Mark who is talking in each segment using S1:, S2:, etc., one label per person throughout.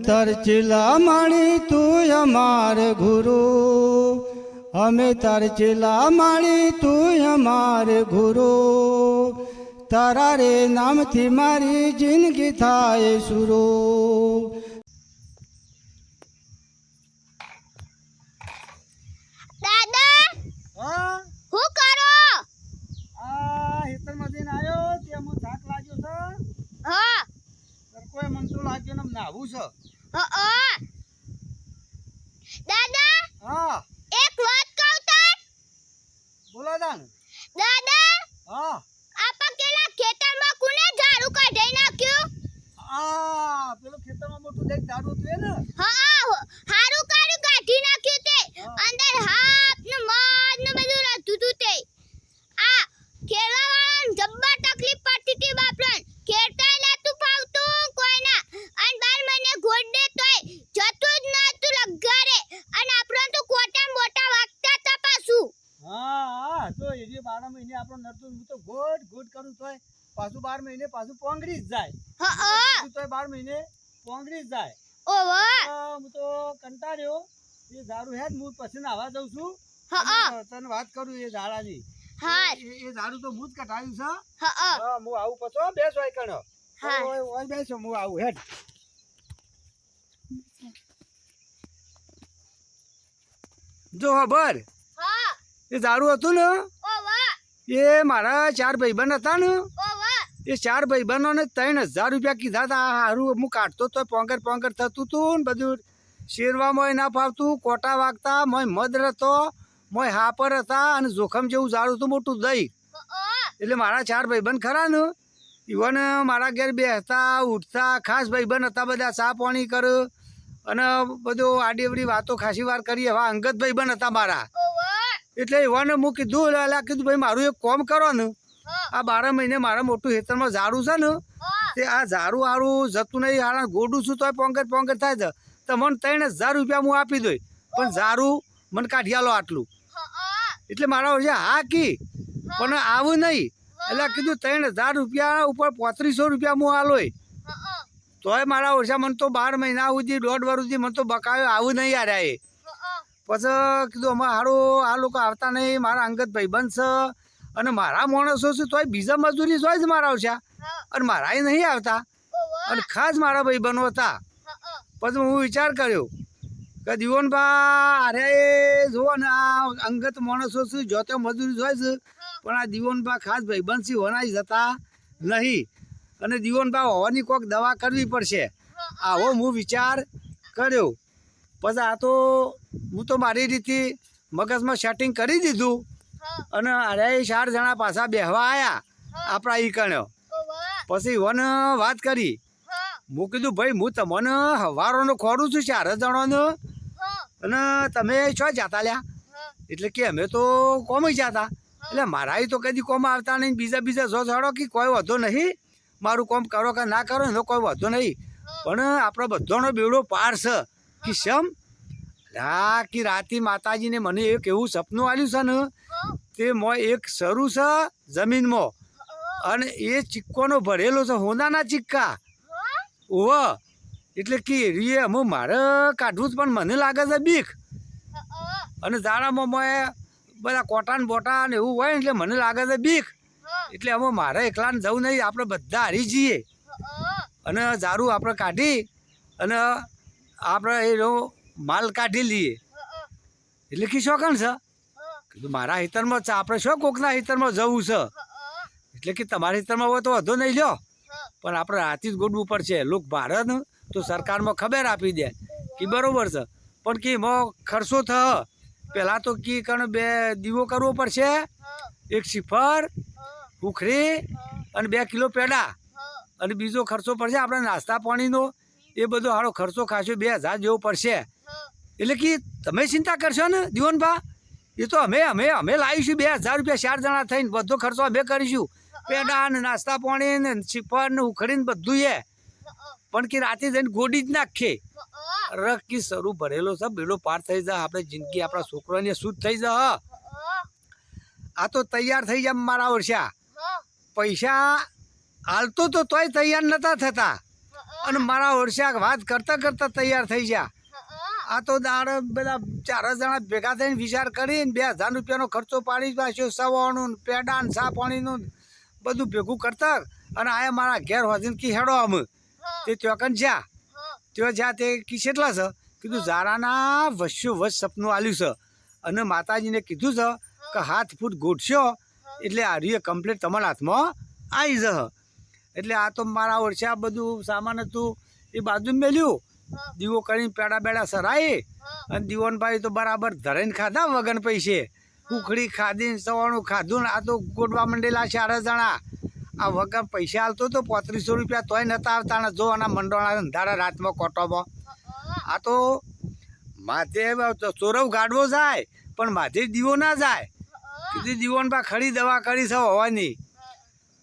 S1: તાર ચેલા માણી તું અમાર ગુરુ, અમે તાર ચેલા માણી તું અમાર ગુરુ, તારા રે નામથી મારી જિંદગી થાય સુરો.
S2: દાદા
S1: હા
S2: હું કરો?
S1: આ હેતરમાંથી આવ્યો ત્યાં મને થાક લાગ્યો છે.
S2: હા
S1: કોઈ મન તો લાગ્યો ને નાવું છે.
S2: દાદા
S1: હા
S2: એક વાત કહું તાર.
S1: બોલો દાન.
S2: દાદા
S1: હા
S2: આપા કેલા ખેતરમાં કોને ઝાડુ કાઢી નાખ્યું?
S1: આ પેલો ખેતરમાં મોટું દેખ ઝાડુ હતું એ ને.
S2: હા હારું કાઢી કાઢી નાખ્યું તે. અંદર હાથ ને મધ ને બધું રહેતું તું તે. આ ખેડવા વાળાને જબ્બર તકલીફ પડતી હતી બાપરાન. ખેડતા નતું ફાવતું કોઈના. અને 12 મહિને ગોળ દે તોય જતું જ નતું લગારે. અને આપણો તો કોટા મોટા વાગતા તા પાછું.
S1: હા તો એ જે 12 મહિને આપણો નરતું હું તો ગોડ ગોડ કરું તોય પાછું 12 મહિને પાછું પોંગરી જ જાય. તોય 12 મહિને પોંગરી જ જાય. હું તો કંટાળ્યો. એ ઝાડુ હેડ હું પછી નાવા જઉં છું. તને વાત કરું એ ઝાડાની. એ ઝાડુ તો હું જ કટાવ્યું છે. હું આવું પછી બેસ હોય કણો. ઓય બેસો હું આવું હેડ. જો ખબર એ ઝાડુ હતું ને એ મારા 4 ભાઈબંધ હતા ને એ 4 ભાઈબંધોને 3000 રૂપિયા કીધા હતા. હારું હું કાઢતો તો પોંગર પોંગર થતું હતું ને બધું. શેરવામાં ના ફાવતું, કોટા વાગતા, મોય મધ રહેતો, મોય હાપર હતા અને જોખમ જેવું ઝાડું હતું મોટું દહીં. એટલે મારા 4 ભાઈબંધ ખરા ને ઇવન મારા ઘેર બે હતા ઉઠતા ખાસ ભાઈબંધ હતા. બધા ચા પાણી કર અને બધું આડીઅવડી વાતો ખાસી વાર કરી. એવા અંગત ભાઈબંધ હતા મારા. એટલે એવાને હું કીધું કીધું ભાઈ મારું એક કોમ કરો ને. આ 12 મહિને મારા મોટું ખેતરમાં ઝાડું છે ને તે આ ઝાડું હારું જતું નહીં. હારા ગોડું છું તોય પોંગર પોંગર થાય છે. તો મને 3000 રૂપિયા હું આપી દઉં પણ ઝાડું મને કાઢી આલો આટલું. એટલે મારા વર્ષે હા કી પણ આવું નહીં. એટલે કીધું 3000 રૂપિયા ઉપર 3500 રૂપિયા હું આલોય તોય મારા વર્ષે મને તો 12 મહિના સુધી 1.5 વર્ષ સુધી મને તો બકાયો આવું નહીં યાર. એ પછી કીધું અમે હારું આ લોકો આવતા નહીં. મારા અંગત ભાઈબંધ છે અને મારા માણસો છે તોય બીજા મજૂરી જોઈ જ મારા આવશે અને મારા નહીં આવતા અને ખાસ મારા ભાઈબંધો હતા. પછી હું વિચાર કર્યો કે દીવનભા અરે જુઓ ને આ અંગત માણસો છે જોતે મજૂરી જોઈ છે પણ આ દીવનભા ખાસ ભાઈબંધ છે હોનાઈ જતા નહીં અને દીવનભા હોવાની કોઈક દવા કરવી પડશે. આવો હું વિચાર કર્યો. પછી આ તો હું તો મારી રીતે મગજમાં સેટિંગ કરી દીધું અને અરે 4 જણા પાછા બેહવા આવ્યા આપણા ઈ કણ્યો. પછી વન વાત કરી. હું કીધું ભાઈ હું તમને હવારોનો ખોરું છું 4 જણાનો અને તમે છો જતા લ્યા. એટલે કે અમે તો કોમ જતા. એટલે મારા તો કદી કોમ આવતા નહીં. બીજા જો જાડો કે કોઈ વધો નહીં. મારું કોમ કરો કે ના કરો એનો કોઈ વધો નહીં. પણ આપણો બધાનો બેડો પાર છે કે શમ કે રાતે માતાજીને મને એક એવું સપનું આવ્યું છે ને તે મોય એક શરૂ છે જમીનમાં અને એ ચિક્કોનો ભરેલો છે હોનાના ચિક્કા. ઓહ એટલે કે એરીએ અમે મારે કાઢવું જ પણ મને લાગે છે બીક. અને ઝાડામાં મોય બધા કોટા ને બોટા ને એવું હોય એટલે મને લાગે છે બીક. એટલે અમે મારે એકલાને જવું નહીં. આપણે બધા હારી જઈએ અને ઝાડું આપણે કાઢી અને આપણે એનો માલ કાઢી લઈએ. એટલે કે શોખણ છે કીધું મારા હિતરમાં છે આપણે શું કોકના હિતરમાં જવું છે. એટલે કે તમારા હિતરમાં હોય તો વધો નહીં લ્યો પણ આપણે રાતે જ ગોડવું પડશે. લોક ભારત તો સરકારમાં ખબર આપી દે કે બરાબર છે પણ કે એમાં ખર્ચો થ પહેલાં તો કી કારણ 2 દીવો કરવો પડશે, 1 શ્રીફળ ઉખરી અને 2 કિલો પેડા અને બીજો ખર્ચો પડશે આપણે નાસ્તા પાણીનો. એ બધો સારો ખર્ચો ખાશો 2000 જેવો પડશે. એટલે કે તમે ચિંતા કરશો ને દીવનભા એ તો અમે લાવીશું 2000 રૂપિયા 4 જણા થઈને બધો ખર્ચો અમે કરીશું. પેડા ને નાસ્તા પાણી ને શ્રીફળ ને ઉખડીને બધું એ પણ કે રાતે જઈને ગોડી જ નાખે. રખ કી શરૂ ભરેલો છે બેડો પાર થઈ જાય. આપણે જિંદગી આપણા છોકરાની શુદ્ધ થઈ જાય. આ તો તૈયાર થઈ જાય મારા વર્ષા. પૈસા હાલતો તો તોય તૈયાર નતા થતા અને મારા ઓરસા વાત કરતાં કરતાં તૈયાર થઈ ગયા. આ તો દાડ બધા 4 જણા ભેગા થઈને વિચાર કરીને 2000 રૂપિયાનો ખર્ચો પાડી પાછો સવારનું પેડા ને ચા પાણીનું બધું ભેગું કરતા અને આ મારા ઘેર હોજીને કી હેડો અમે તે ત્યાં જ્યાં તે કી કેટલા છે કીધું ઝારાના વસ્યો સપનું આલ્યું છે અને માતાજીને કીધું છે કે 7 ફૂટ ગોઠશો એટલે આ રીએ કમ્પ્લીટ તમારા હાથમાં આવી જશે. એટલે આ તો મારા ઓરસા બધું સામાન હતું એ બાજુ મેલ્યું, દીવો કરીને પેડા બેડા સરાઈ અને દીવનભાઈ તો બરાબર ધરાઈને ખાધા વગર પૈસે. ઉખડી ખાધીને સવારનું ખાધું ને આ તો ગોડવા મંડેલા 4 જણા. આ વગર પૈસા હાલતો તો 3500 રૂપિયા તોય નતા આવતા ને જો આના મંડોળા અંધારા રાતમાં કોટોમાં. આ તો માથે ચોરવ ગાડવો જાય પણ માથે દીવો ના જાય. કીધું દીવનભા ખરી દવા કરી છે હોવાની.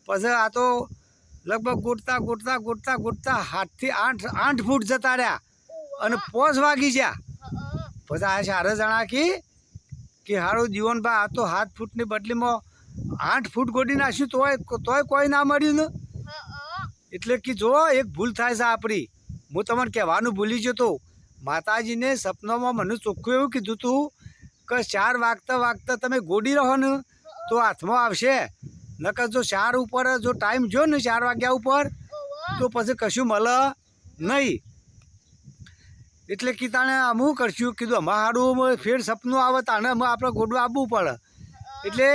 S1: પછી આ તો લગભગ ગોટતા 7 થી 8 ફૂટ જતા રહ્યા અને 5 વાગી ગયા. પછી આ 4 જણા કે હારું જીવનભા આ તો 7 ફૂટની બદલીમાં 8 ફૂટ ગોડી નાખ્યું તોય કોઈ ના મળ્યું ને. એટલે કે જો એક ભૂલ થાય છે આપણી. હું તમને કહેવાનું ભૂલી ગયો તો માતાજીને સપનામાં મને ચોખ્ખું એવું કીધું હતું કે 4 વાગતા તમે ગોડી રહો ને તો હાથમાં આવશે. નકર જો 4 ઉપર જો ટાઈમ જો ને 4 વાગ્યા ઉપર તો પછી કશું મળે નહીં. એટલે કે તાણે અમુક કરશું કીધું અમારું ફેર સપનું આવે તાણે અમે આપણે ગોડવા આવવું પડે. એટલે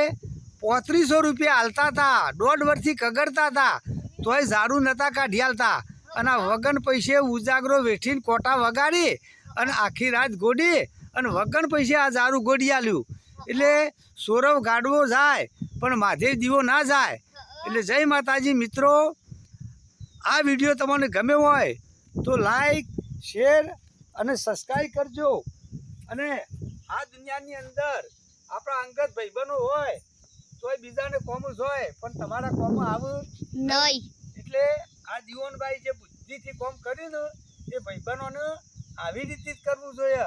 S1: 3500 રૂપિયા હાલતા હતા, 1.5 વર્ષથી કગરતા હતા તોય ઝાડું નહોતા કાઢી હાલતા. અને વગન પૈસે ઉજાગરો વેઠીને કોટા વગાડી અને આખી રાત ગોડી અને વગન પૈસે આ ઝાડું ગોડી આલ્યું. એટલે સોરવ ગાડવો જાય પણ માથે દીવો ના જાય. એટલે જય માતાજી મિત્રો, આ વિડીયો તમને ગમે હોય તો લાઈક શેર અને સબસ્ક્રાઈબ કરજો. અને આ દુનિયાની અંદર આપણા અંગત ભાઈબંધો હોય તોય બીજાને કોમર્સ હોય પણ તમારા કોમમાં આવું
S2: નહીં.
S1: એટલે આ દીવનભાઈ જે બુદ્ધિથી કોમ કર્યું ને એ ભાઈબંધોને આવી રીતે જ કરવું જોઈએ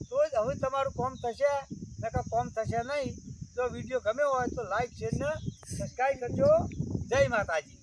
S1: તો જ હવે તમારું કોમ થશે, નકર કોમ થશે નહીં. જો વિડીયો ગમે હોય તો લાઈક શેર ને સબસ્ક્રાઈબ કરજો. જય માતાજી.